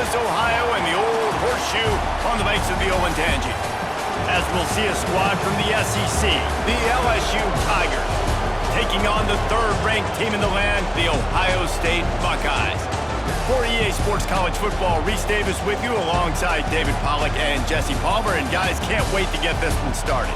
Columbus, Ohio, and the old horseshoe on the banks of the Olentangy. As we'll see a squad from the SEC, the LSU Tigers, taking on the third-ranked team in the land, the Ohio State Buckeyes. For EA Sports College Football, Reese Davis with you alongside David Pollack and Jesse Palmer. And guys, can't wait to get this one started.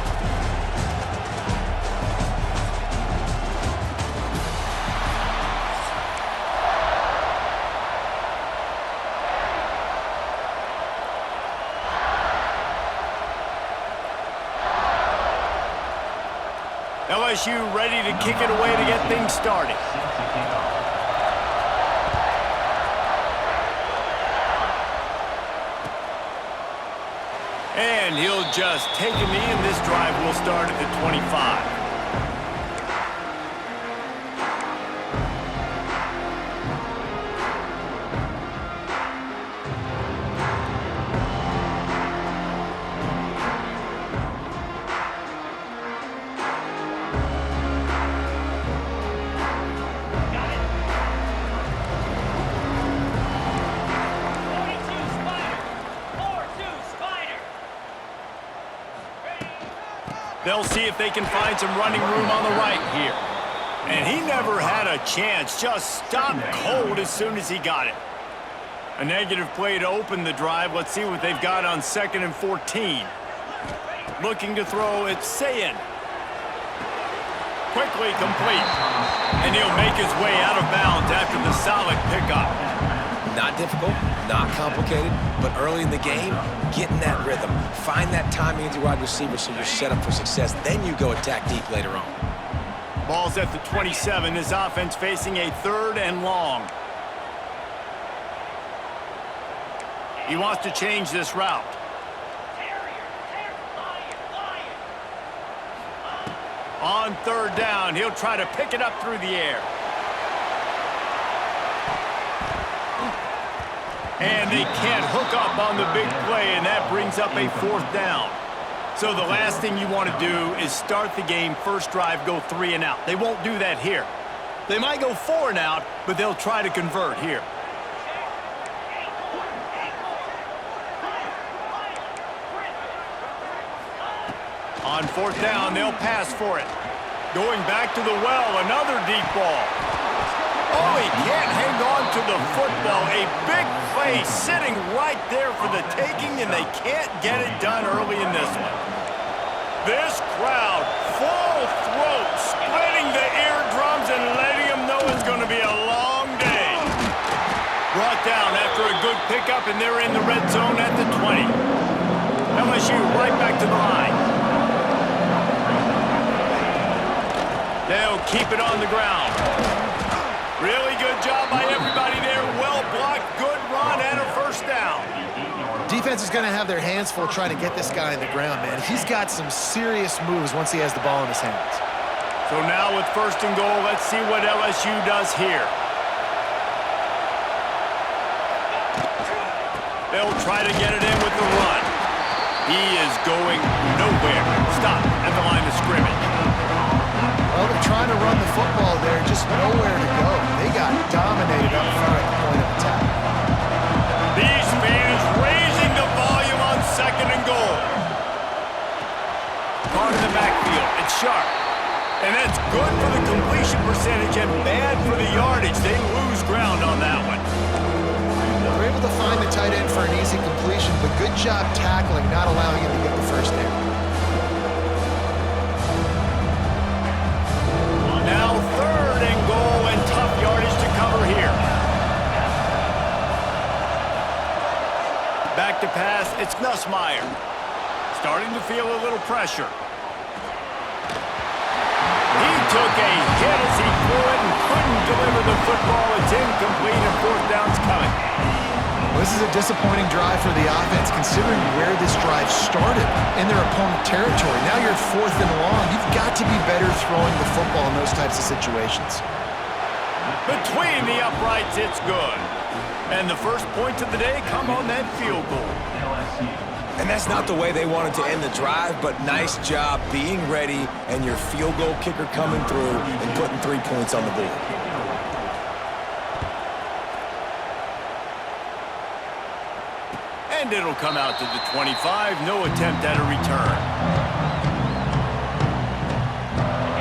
LSU ready to kick it away to get things started. And he'll just take a knee, and this drive will start at the 25. They'll see if they can find some running room on the right here. And he never had a chance, just stopped cold as soon as he got it. A negative play to open the drive. Let's see what they've got on 2nd and 14. Looking to throw, it's Sayin. Quickly complete. And he'll make his way out of bounds after the solid pickup. Not difficult, not complicated, but early in the game, get in that rhythm. Find that timing with your wide receiver so you're set up for success. Then you go attack deep later on. Ball's at the 27. His offense facing a 3rd and long. He wants to change this route. On 3rd down, he'll try to pick it up through the air. And they can't hook up on the big play, and that brings up a 4th down. So the last thing you want to do is start the game, first drive, go 3 and out. They won't do that here. They might go 4 and out, but they'll try to convert here. On 4th down, they'll pass for it. Going back to the well, another deep ball. Oh, he can't hang on to the football. A big play sitting right there for the taking, and they can't get it done early in this one. This crowd, full throat, splitting the eardrums and letting them know it's going to be a long day. Brought down after a good pickup, and they're in the red zone at the 20. LSU right back to the line. They'll keep it on the ground. Really good job by everybody there. Well blocked, good run, and a 1st down. Defense is going to have their hands full trying to get this guy on the ground, man. He's got some serious moves once he has the ball in his hands. So now with 1st and goal, let's see what LSU does here. They'll try to get it in with the run. He is going nowhere. Stop at the line of scrimmage. Well, they're trying to run the football there, just nowhere to go. They got dominated up front at the point of attack. These fans raising the volume on 2nd and goal. Caught in the backfield. It's sharp. And that's good for the completion percentage and bad for the yardage. They lose ground on that one. They're able to find the tight end for an easy completion, but good job tackling, not allowing him to get the 1st down. Now 3rd and goal and tough yardage to cover here. Back to pass, it's Nussmeier. Starting to feel a little pressure. He took a hit as he threw it and couldn't deliver the football. It's incomplete and 4th down's coming. Well, this is a disappointing drive for the offense, considering where this drive started in their opponent territory. Now you're 4th and long. You've got to be better throwing the football in those types of situations. Between the uprights, it's good. And the first points of the day come on that field goal. And that's not the way they wanted to end the drive, but nice job being ready and your field goal kicker coming through and putting 3 points on the board. And it'll come out to the 25. No attempt at a return.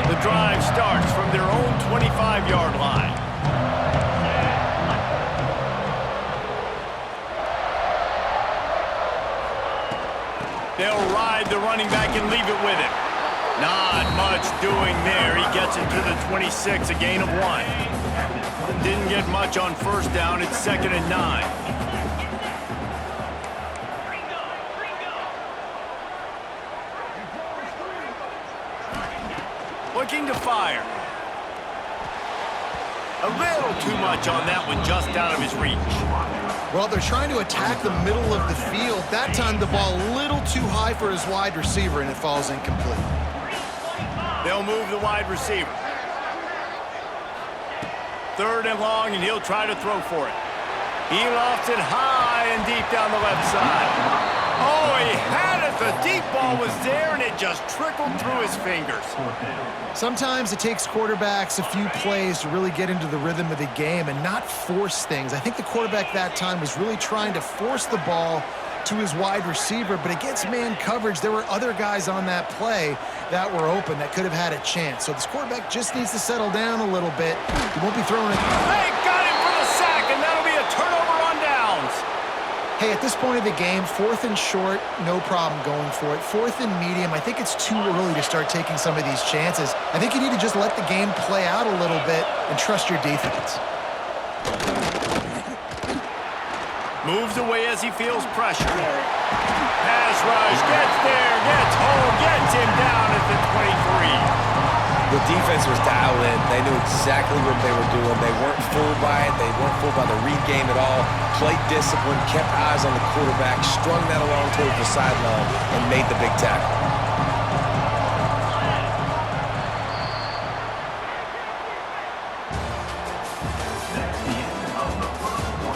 The drive starts from their own 25-yard line. They'll ride the running back and leave it with him. Not much doing there. He gets it to the 26, a gain of 1. Didn't get much on first down. It's 2nd and 9. Looking to fire. A little too much on that one, just out of his reach. Well, they're trying to attack the middle of the field. That time, the ball a little too high for his wide receiver, and it falls incomplete. They'll move the wide receiver. 3rd and long, and he'll try to throw for it. He lofts it high and deep down the left side. Oh, he had it. The deep ball was there, and it just trickled through his fingers. Sometimes it takes quarterbacks a few plays to really get into the rhythm of the game and not force things. I think the quarterback that time was really trying to force the ball to his wide receiver, but against man coverage, there were other guys on that play that were open that could have had a chance. So this quarterback just needs to settle down a little bit. He won't be throwing it. They got him for the sack, and that'll be a turnover on downs. Hey, at this point of the game, 4th and short, no problem going for it. 4th and medium, I think it's too early to start taking some of these chances. I think you need to just let the game play out a little bit and trust your defense. Moves away as he feels pressure. Pass rush, gets there, gets home, gets him down at the 23. The defense was dialed in. They knew exactly what they were doing. They weren't fooled by it. They weren't fooled by the read game at all. Played discipline, kept eyes on the quarterback, strung that along towards the sideline, and made the big tackle.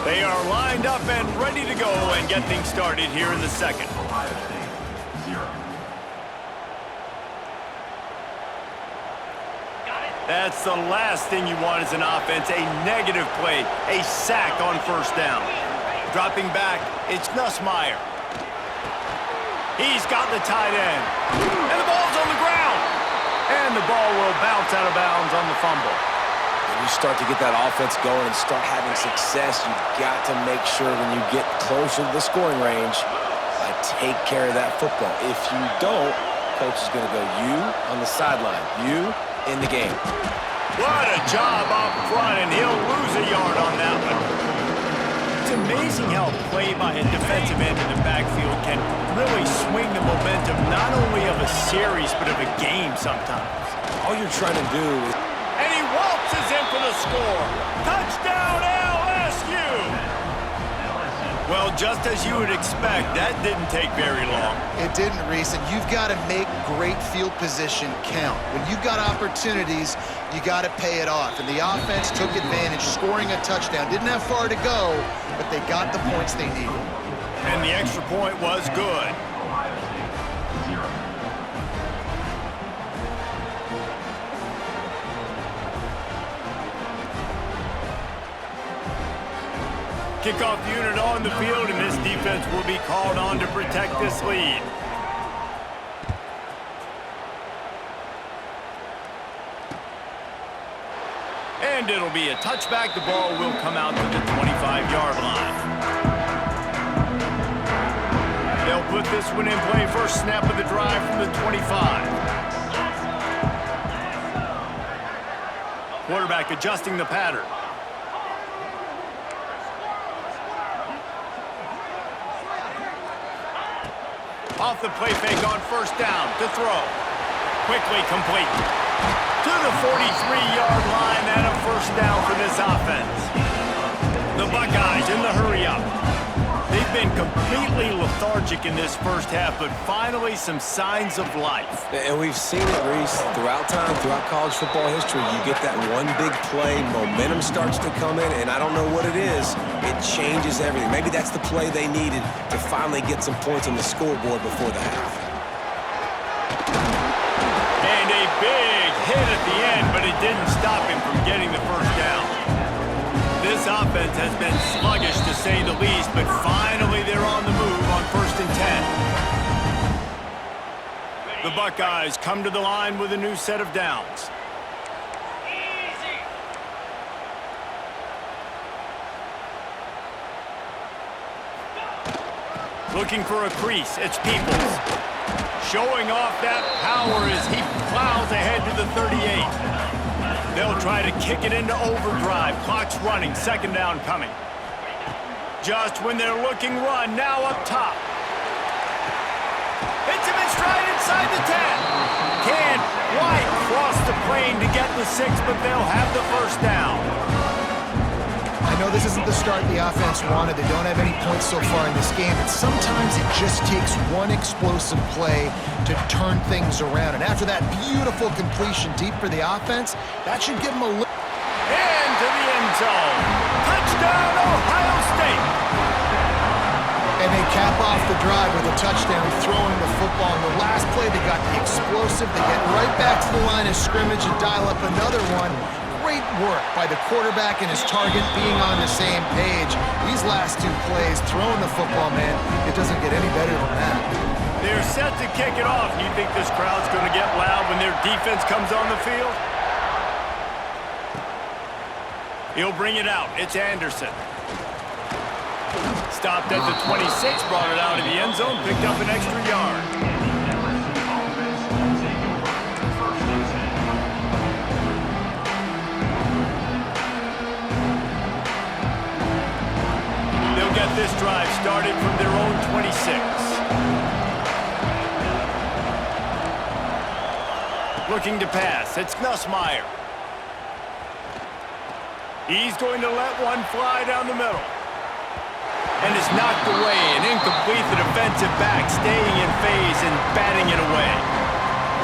They are lined up and ready to go and get things started here in the second. That's the last thing you want as an offense, a negative play, a sack on first down. Dropping back, it's Nussmeier. He's got the tight end. And the ball's on the ground. And the ball will bounce out of bounds on the fumble. When you start to get that offense going and start having success, you've got to make sure when you get closer to the scoring range, take care of that football. If you don't, coach is going to go you on the sideline, you in the game. What a job up front, and he'll lose a yard on that one. It's amazing how a play by a defensive end in the backfield can really swing the momentum not only of a series, but of a game sometimes. All you're trying to do is... And he waltzes in for the score. Touchdown, LSU! Well, just as you would expect, that didn't take very long. It didn't, Reese, and you've got to make great field position count. When you've got opportunities, you got to pay it off. And the offense took advantage, scoring a touchdown. Didn't have far to go, but they got the points they needed. And the extra point was good. Kickoff unit on the field, and this defense will be called on to protect this lead. And it'll be a touchback. The ball will come out to the 25-yard line. They'll put this one in play. First snap of the drive from the 25. Quarterback adjusting the pattern. Off the play fake on first down to throw. Quickly complete. To the 43-yard line and a first down for this offense. The Buckeyes in the hurry-up. They've been completely lethargic in this first half, but finally some signs of life. And we've seen it, Reese, throughout time, throughout college football history. You get that one big play, momentum starts to come in, and I don't know what it is. It changes everything. Maybe that's the play they needed to finally get some points on the scoreboard before the half. And a big hit at the end, but it didn't stop him from getting the first down. This offense has been sluggish, to say the least, but finally they're on the move. The Buckeyes come to the line with a new set of downs. Looking for a crease, it's Peoples. Showing off that power as he plows ahead to the 38. They'll try to kick it into overdrive. Clock's running, second down coming. Just when they're looking run, now up top. Hits him in stride inside the 10. Can't quite cross the plane to get the 6, but they'll have the first down. I know this isn't the start the offense wanted. They don't have any points so far in this game, but sometimes it just takes one explosive play to turn things around. And after that beautiful completion deep for the offense, that should give them a lift. Into the end zone. Touchdown, Ohio State. And they cap off the drive with a touchdown, throwing the football. In the last play, they got the explosive. They get right back to the line of scrimmage and dial up another one. Great work by the quarterback and his target being on the same page. These last two plays, throwing the football, man, it doesn't get any better than that. They're set to kick it off. You think this crowd's going to get loud when their defense comes on the field? He'll bring it out. It's Anderson. Stopped at the 26, brought it out of the end zone, picked up an extra yard. Get this drive started from their own 26. Looking to pass, it's Nussmeier. He's going to let one fly down the middle. And it's knocked away, and incomplete. The defensive back staying in phase and batting it away.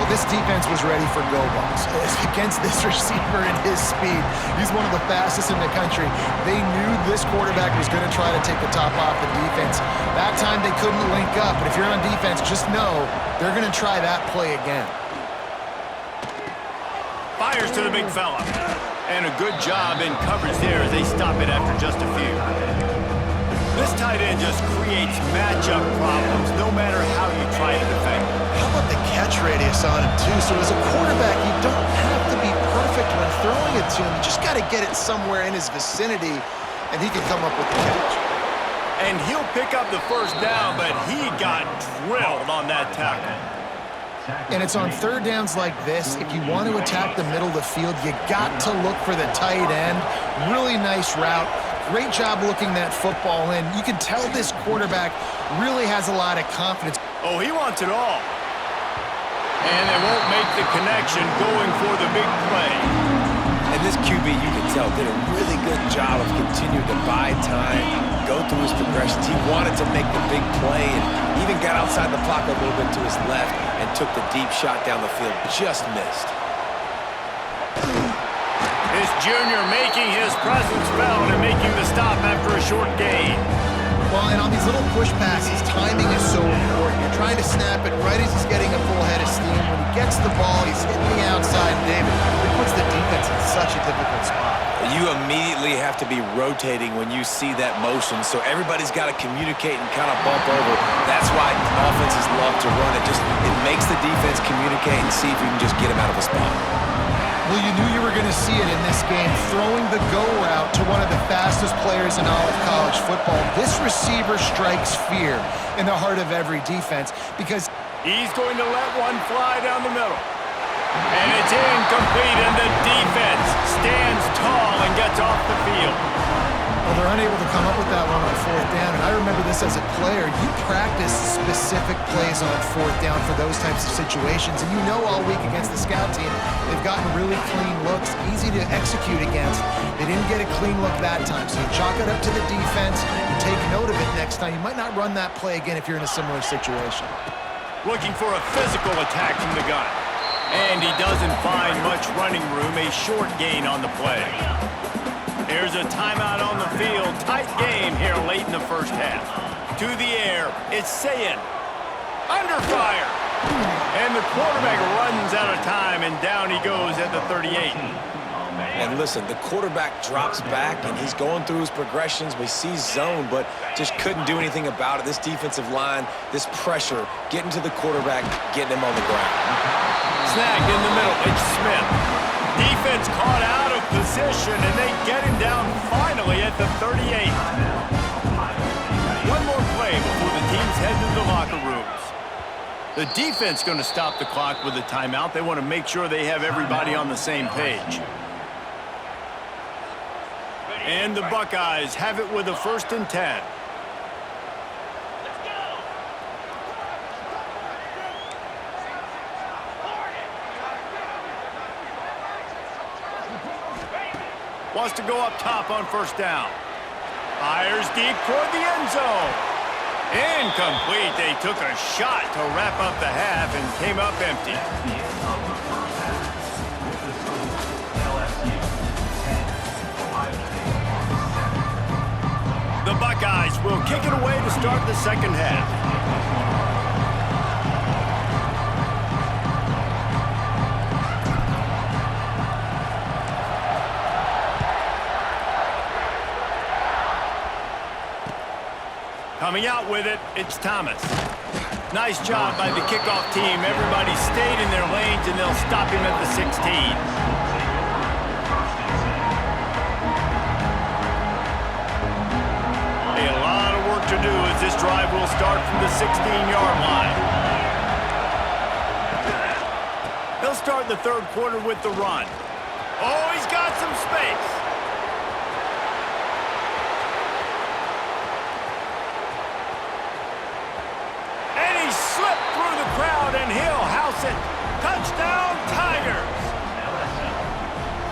Well, this defense was ready for go balls. Against this receiver and his speed, he's one of the fastest in the country. They knew this quarterback was going to try to take the top off the defense. That time they couldn't link up, but if you're on defense, just know they're going to try that play again. Fires to the big fella. And a good job in coverage there as they stop it after just a few. This tight end just creates matchup problems no matter how you try to defend. How about the catch radius on him, too? So as a quarterback, you don't have to be perfect when throwing it to him. You just got to get it somewhere in his vicinity, and he can come up with the catch. And he'll pick up the first down, but he got drilled on that tackle. And it's on third downs like this. If you want to attack the middle of the field, you got to look for the tight end. Really nice route. Great job looking that football in. You can tell this quarterback really has a lot of confidence. Oh, he wants it all. And they won't make the connection going for the big play. And this QB, you can tell, did a really good job of continuing to buy time, go through his progressions. He wanted to make the big play and even got outside the pocket a little bit to his left and took the deep shot down the field. Just missed. This junior making his presence felt and making the stop after a short gain. Well, and on these little push passes, timing is so important. You're trying to snap it right as he's getting a full head of steam. When he gets the ball, he's hitting the outside, David. It puts the defense in such a difficult spot. You immediately have to be rotating when you see that motion, so everybody's got to communicate and kind of bump over. That's why offenses love to run it. It makes the defense communicate and see if you can just get him out of a spot. Well, you knew you were going to see it in this game, throwing the go route to one of the fastest players in all of college football. This receiver strikes fear in the heart of every defense because he's going to let one fly down the middle. And it's incomplete, and the defense stands tall and gets off the field. Well, they're unable to come up with that one on fourth down, and I remember this as a player. You practice specific plays on fourth down for those types of situations, and you know all week against the scout team, they've gotten really clean looks, easy to execute against. They didn't get a clean look that time, so you chalk it up to the defense and take note of it next time. You might not run that play again if you're in a similar situation. Looking for a physical attack from the gun. And he doesn't find much running room, a short gain on the play. Here's a timeout on the field. Tight game here late in the first half. To the air, it's Sayin. Under fire. And the quarterback runs out of time, and down he goes at the 38. And listen, the quarterback drops back, and he's going through his progressions. We see zone, but just couldn't do anything about it. This defensive line, this pressure, getting to the quarterback, getting him on the ground. Snagged in the middle, it's Smith. Defense caught out of position, and they get him down finally at the 38. One more play before the teams head to the locker rooms. The defense going to stop the clock with a timeout. They want to make sure they have everybody on the same page. And the Buckeyes have it with a 1st and 10. Wants to go up top on 1st down. Fires deep toward the end zone. Incomplete. They took a shot to wrap up the half and came up empty. The Buckeyes will kick it away to start the 2nd half. Coming out with it, it's Thomas. Nice job by the kickoff team. Everybody stayed in their lanes, and they'll stop him at the 16. A lot of work to do as this drive will start from the 16-yard line. They'll start the 3rd quarter with the run. Oh, he's got some space. And he'll house it. Touchdown, Tigers!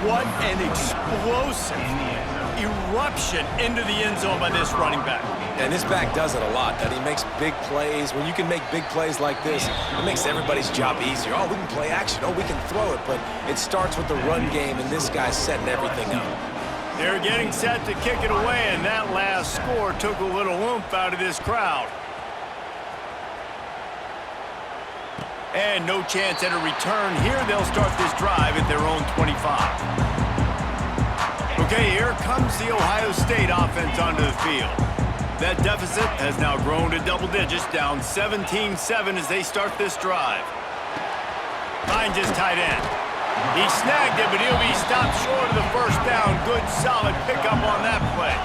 What an explosive eruption into the end zone by this running back. And this back does it a lot, that he makes big plays. When you can make big plays like this, it makes everybody's job easier. Oh, we can play action. Oh, we can throw it. But it starts with the run game, and this guy's setting everything up. They're getting set to kick it away, and that last score took a little oomph out of this crowd. And no chance at a return here. They'll start this drive at their own 25. Okay, here comes the Ohio State offense onto the field. That deficit has now grown to double digits, down 17-7 as they start this drive. Finds his tight end. He snagged it, but he'll be stopped short of the 1st down. Good, solid pickup on that play.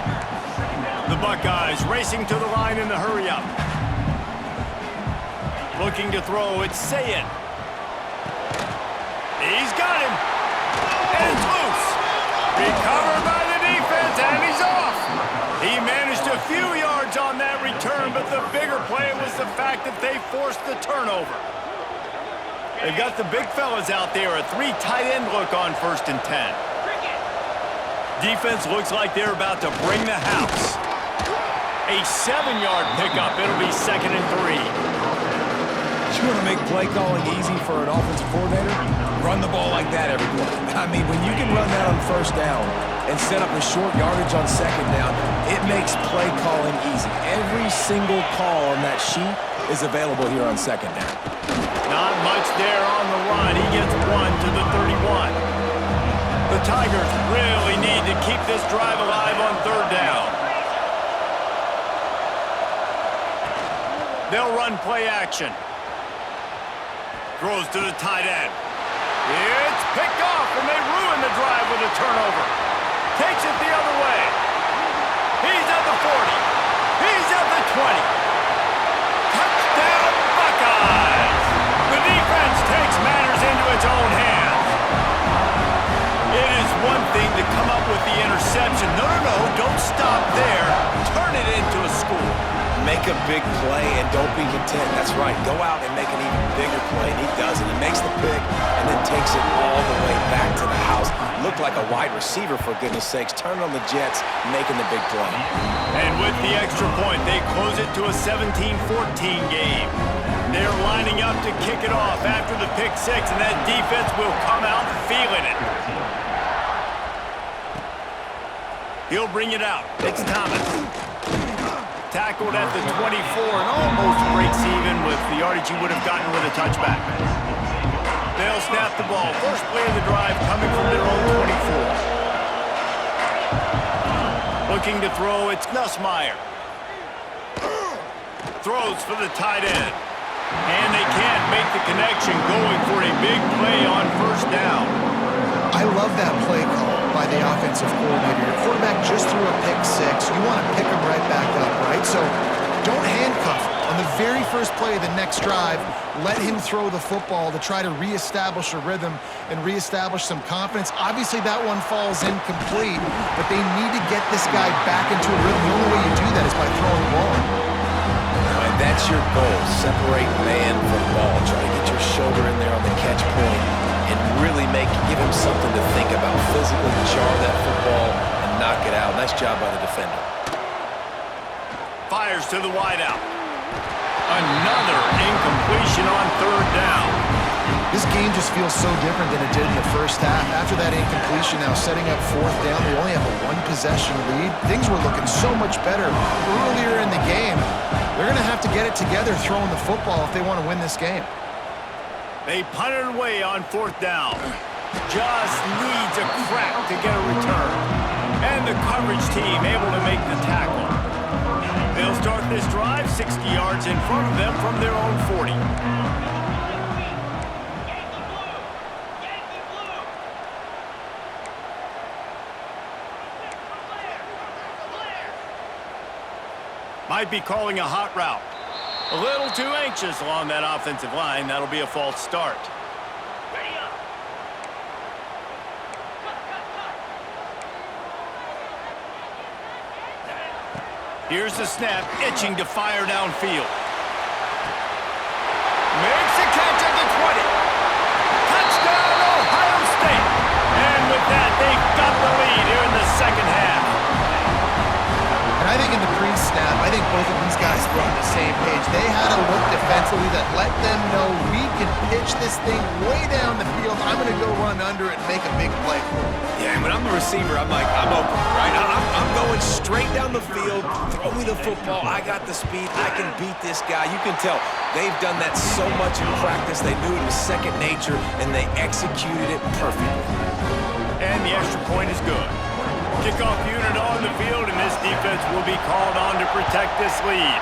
The Buckeyes racing to the line in the hurry-up. Looking to throw, it's Sayed. He's got him. And it's loose. Recovered by the defense, and he's off. He managed a few yards on that return, but the bigger play was the fact that they forced the turnover. They've got the big fellas out there, a 3 tight end look on 1st and 10. Defense looks like they're about to bring the house. A 7-yard pickup. It'll be 2nd and 3. You want to make play calling easy for an offensive coordinator? Run the ball like that every play. I mean, when you can run that on 1st down and set up a short yardage on 2nd down, it makes play calling easy. Every single call on that sheet is available here on 2nd down. Not much there on the run. He gets 1 to the 31. The Tigers really need to keep this drive alive on 3rd down. They'll run play action. Throws to the tight end. It's picked off, and they ruin the drive with a turnover. Takes it the other way. He's at the 40. He's at the 20. Touchdown, Buckeyes! The defense takes matters into its own hands. It is one thing to come up with the interception. No, don't stop there. Turn it into a score. Make a big play and don't be content. That's right. Go out and make an even bigger play, and he does it. He makes the pick and then takes it all the way back to the house. Looked like a wide receiver, for goodness sakes. Turning on the Jets, making the big play. And with the extra point, they close it to a 17-14 game. They're lining up to kick it off after the pick 6, and that defense will come out feeling it. He'll bring it out. It's Thomas. Tackled at the 24 and almost breaks even with the yardage he would have gotten with a touchback. They'll snap the ball. First play of the drive coming from their own 24. Looking to throw, it's Nussmeier. Throws for the tight end. And they can't make the connection, going for a big play on first down. I love that play call by the offensive coordinator. Your quarterback just threw a pick six. You want to pick him right back up, right? So don't handcuff him. On the very first play of the next drive, let him throw the football to try to reestablish a rhythm and reestablish some confidence. Obviously, that one falls incomplete, but they need to get this guy back into a rhythm. The only way you do that is by throwing the ball. And that's your goal. Separate man from ball. Try to get your shoulder in there on the catch point and really give him something to think about. Physically jar that football and knock it out. Nice job by the defender. Fires to the wideout. Another incompletion on third down. This game just feels so different than it did in the first half. After that incompletion, now setting up fourth down, they only have a one-possession lead. Things were looking so much better earlier in the game. They're going to have to get it together throwing the football if they want to win this game. They punt it away on fourth down. Just needs a crack to get a return. And the coverage team able to make the tackle. They'll start this drive 60 yards in front of them from their own 40. Might be calling a hot route. A little too anxious along that offensive line. That'll be a false start. Here's the snap, itching to fire downfield. Makes a catch at the 20. Touchdown, Ohio State. And with that, they've got the lead here in the second half. And I think in the pre-snap, I think both of these guys were on the same page. They had a look defensively that let them know we can pitch this thing way down the field. I'm going to go run under it and make a big play for it. Yeah, when I'm the receiver, I'm like, I'm open, right? I'm going straight down the field. Throw me the football. I got the speed. I can beat this guy. You can tell they've done that so much in practice. They knew it was second nature, and they executed it perfectly. And the extra point is good. Kickoff unit on the field, and this defense will be called on to protect this lead.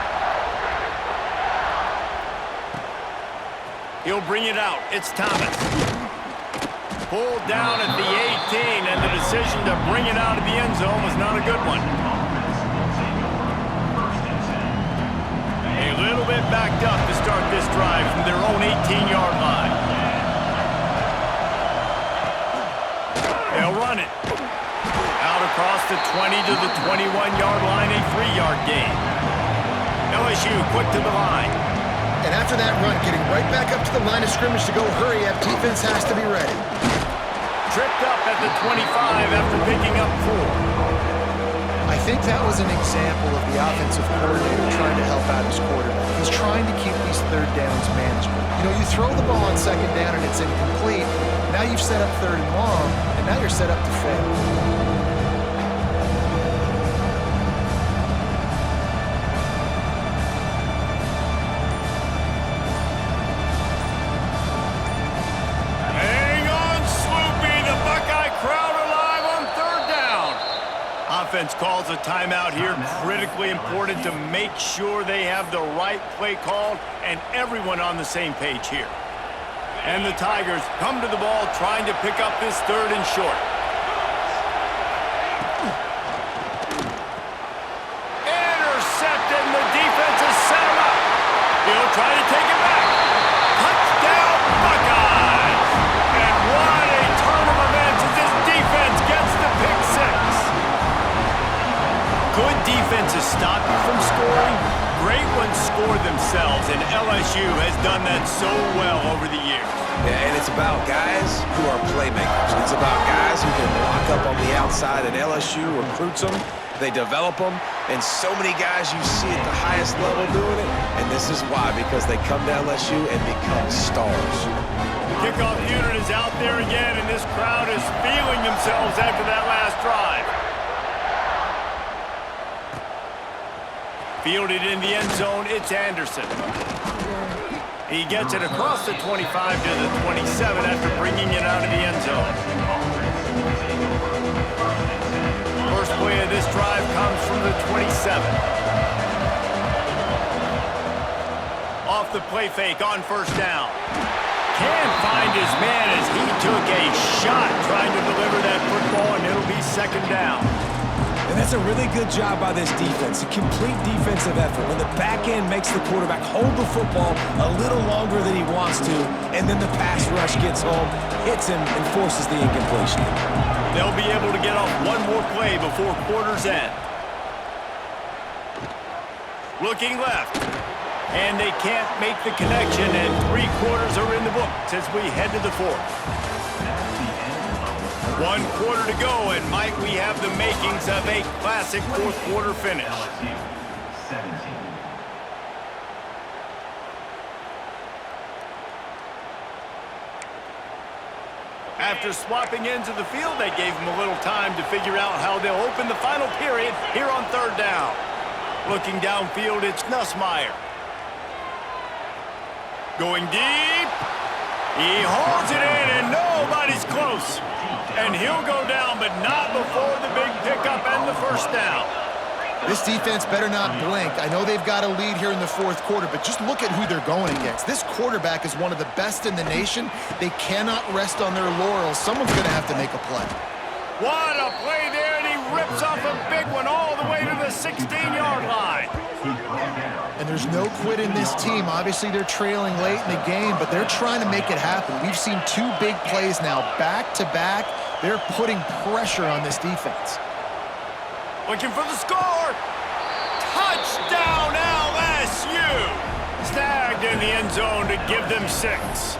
He'll bring it out. It's Thomas. Pulled down at the 18, and the decision to bring it out of the end zone was not a good one. A little bit backed up to start this drive from their own 18-yard line. They'll run it. Out across the 20 to the 21-yard line, a 3-yard gain. LSU quick to the line. And after that run, getting right back up to the line of scrimmage to go hurry up, defense has to be ready. Tripped up at the 25 after picking up 4. I think that was an example of the offensive coordinator trying to help out his quarterback. He's trying to keep these third downs manageable. You know, you throw the ball on second down and it's incomplete. Now you've set up third and long, and now you're set up to fail. Offense calls a timeout here. Critically important to make sure they have the right play called and everyone on the same page here. And the Tigers come to the ball trying to pick up this third and short. Intercepted, and the defense has set him up. He'll try to take it back. Touchdown, Buckeyes! And what a turn of events as this defense gets the pick six. Good defenses stop you from scoring. Great ones score themselves, and LSU has done that so well over the years. Yeah, and it's about guys who are playmakers. It's about guys who can lock up on the outside, and LSU recruits them, they develop them, and so many guys you see at the highest level doing it, and this is why, because they come to LSU and become stars. Kickoff unit is out there again, and this crowd is feeling themselves after that last drive. Fielded in the end zone, it's Anderson. He gets it across the 25 to the 27 after bringing it out of the end zone. First play of this drive comes from the 27. Off the play fake on first down. Can't find his man as he took a shot trying to deliver that football, and it'll be second down. And that's a really good job by this defense, a complete defensive effort. When the back end makes the quarterback hold the football a little longer than he wants to, and then the pass rush gets home, hits him, and forces the incompletion. They'll be able to get off one more play before quarter's end. Looking left. And they can't make the connection, and 3 quarters are in the books as we head to the fourth. 1 quarter to go, and might we have the makings of a classic fourth quarter finish. After swapping into the field, they gave them a little time to figure out how they'll open the final period here on third down. Looking downfield, it's Nussmeier. Going deep. He holds it in, and nobody's close. And he'll go down, but not before the big pickup and the first down. This defense better not blink. I know they've got a lead here in the fourth quarter, but just look at who they're going against. This quarterback is one of the best in the nation. They cannot rest on their laurels. Someone's going to have to make a play. What a play there, and he rips off a big one all the way to the 16-yard line. And there's no quit in this team. Obviously, they're trailing late in the game, but they're trying to make it happen. We've seen 2 big plays now, back-to-back. They're putting pressure on this defense. Looking for the score. Touchdown, LSU. Snagged in the end zone to give them 6.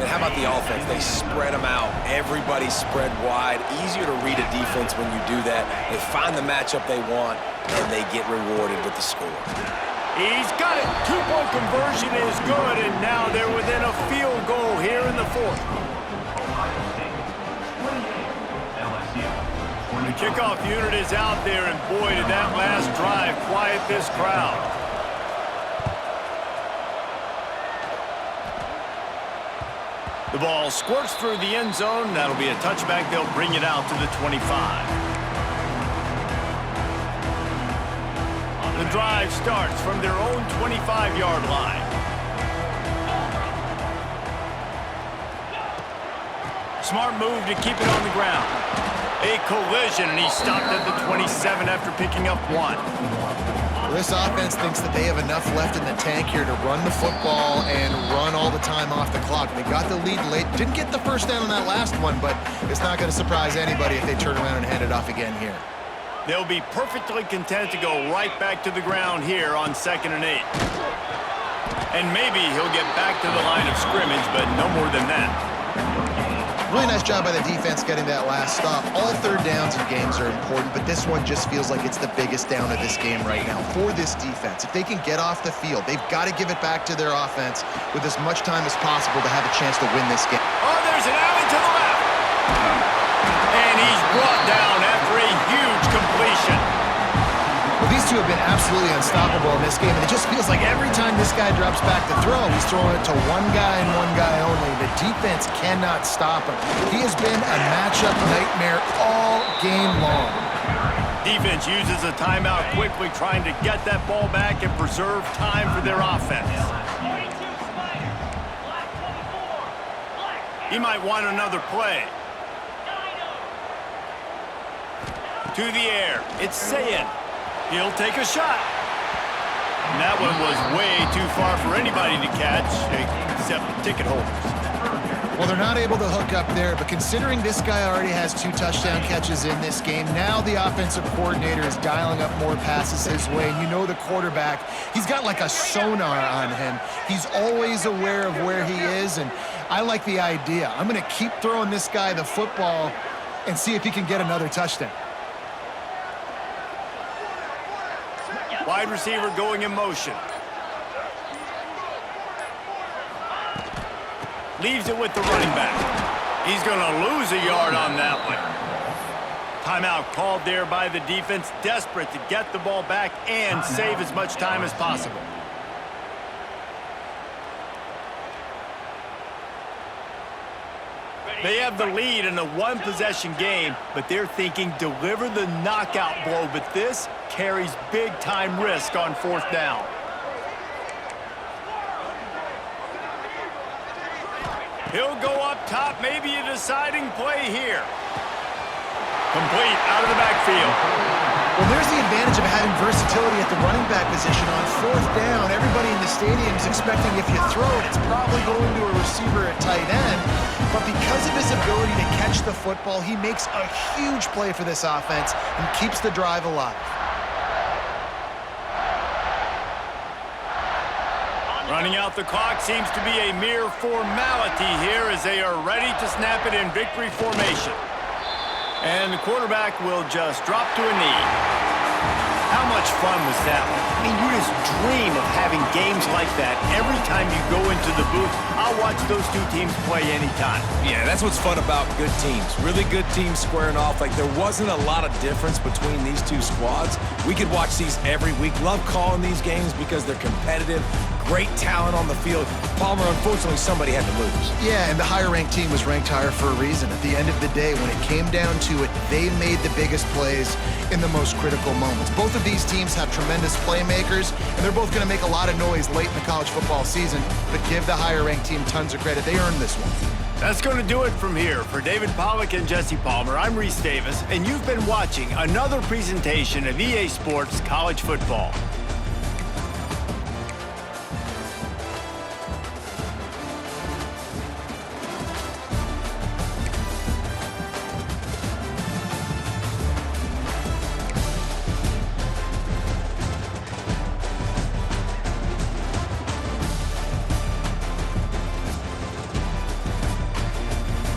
And how about the offense? They spread them out. Everybody spread wide. Easier to read a defense when you do that. They find the matchup they want, and they get rewarded with the score. He's got it. 2-point conversion is good, and now they're within a field goal here in the fourth. The kickoff unit is out there, and boy, did that last drive quiet this crowd. The ball squirts through the end zone. That'll be a touchback. They'll bring it out to the 25. The drive starts from their own 25-yard line. Smart move to keep it on the ground. A collision, and he stopped at the 27 after picking up 1. Well, this offense thinks that they have enough left in the tank here to run the football and run all the time off the clock. They got the lead late. Didn't get the first down on that last one, but it's not going to surprise anybody if they turn around and hand it off again here. They'll be perfectly content to go right back to the ground here on 2nd and 8. And maybe he'll get back to the line of scrimmage, but no more than that. Really nice job by the defense getting that last stop. All third downs in games are important, but this one just feels like it's the biggest down of this game right now for this defense. If they can get off the field, they've got to give it back to their offense with as much time as possible to have a chance to win this game. Oh, there's an alley to the left. And he's brought down after a huge completion. Well, these two have been absolutely unstoppable in this game, and it just feels like every time this guy drops back to throw, he's throwing it to one guy and one guy only. The defense cannot stop him. He has been a matchup nightmare all game long. Defense uses a timeout quickly, trying to get that ball back and preserve time for their offense. He might want another play. To the air. It's Sayin. He'll take a shot. And that one was way too far for anybody to catch, except the ticket holders. Well, they're not able to hook up there, but considering this guy already has 2 touchdown catches in this game, now the offensive coordinator is dialing up more passes his way. And you know the quarterback, he's got like a sonar on him. He's always aware of where he is, and I like the idea. I'm going to keep throwing this guy the football and see if he can get another touchdown. Wide receiver going in motion. Leaves it with the running back. He's going to lose a yard on that one. Timeout called there by the defense, desperate to get the ball back and save as much time as possible. They have the lead in a one-possession game, but they're thinking deliver the knockout blow, but this carries big-time risk on 4th down. He'll go up top, maybe a deciding play here. Complete out of the backfield. Well, there's the advantage of having versatility at the running back position. On 4th down, everybody in the stadium is expecting if you throw it, it's probably going to a receiver at tight end. But because of his ability to catch the football, he makes a huge play for this offense and keeps the drive alive. Running out the clock seems to be a mere formality here as they are ready to snap it in victory formation. And the quarterback will just drop to a knee. How much fun was that one? I mean, you just dream of having games like that every time you go into the booth. I'll watch those two teams play anytime. Yeah, that's what's fun about good teams. Really good teams squaring off. Like, there wasn't a lot of difference between these two squads. We could watch these every week. Love calling these games because they're competitive. Great talent on the field. Palmer, unfortunately, somebody had to lose. Yeah, and the higher-ranked team was ranked higher for a reason. At the end of the day, when it came down to it, they made the biggest plays in the most critical moments. Both of these teams have tremendous playmakers, and they're both going to make a lot of noise late in the college football season, but give the higher-ranked team tons of credit. They earned this one. That's going to do it from here. For David Pollack and Jesse Palmer, I'm Reese Davis, and you've been watching another presentation of EA Sports College Football.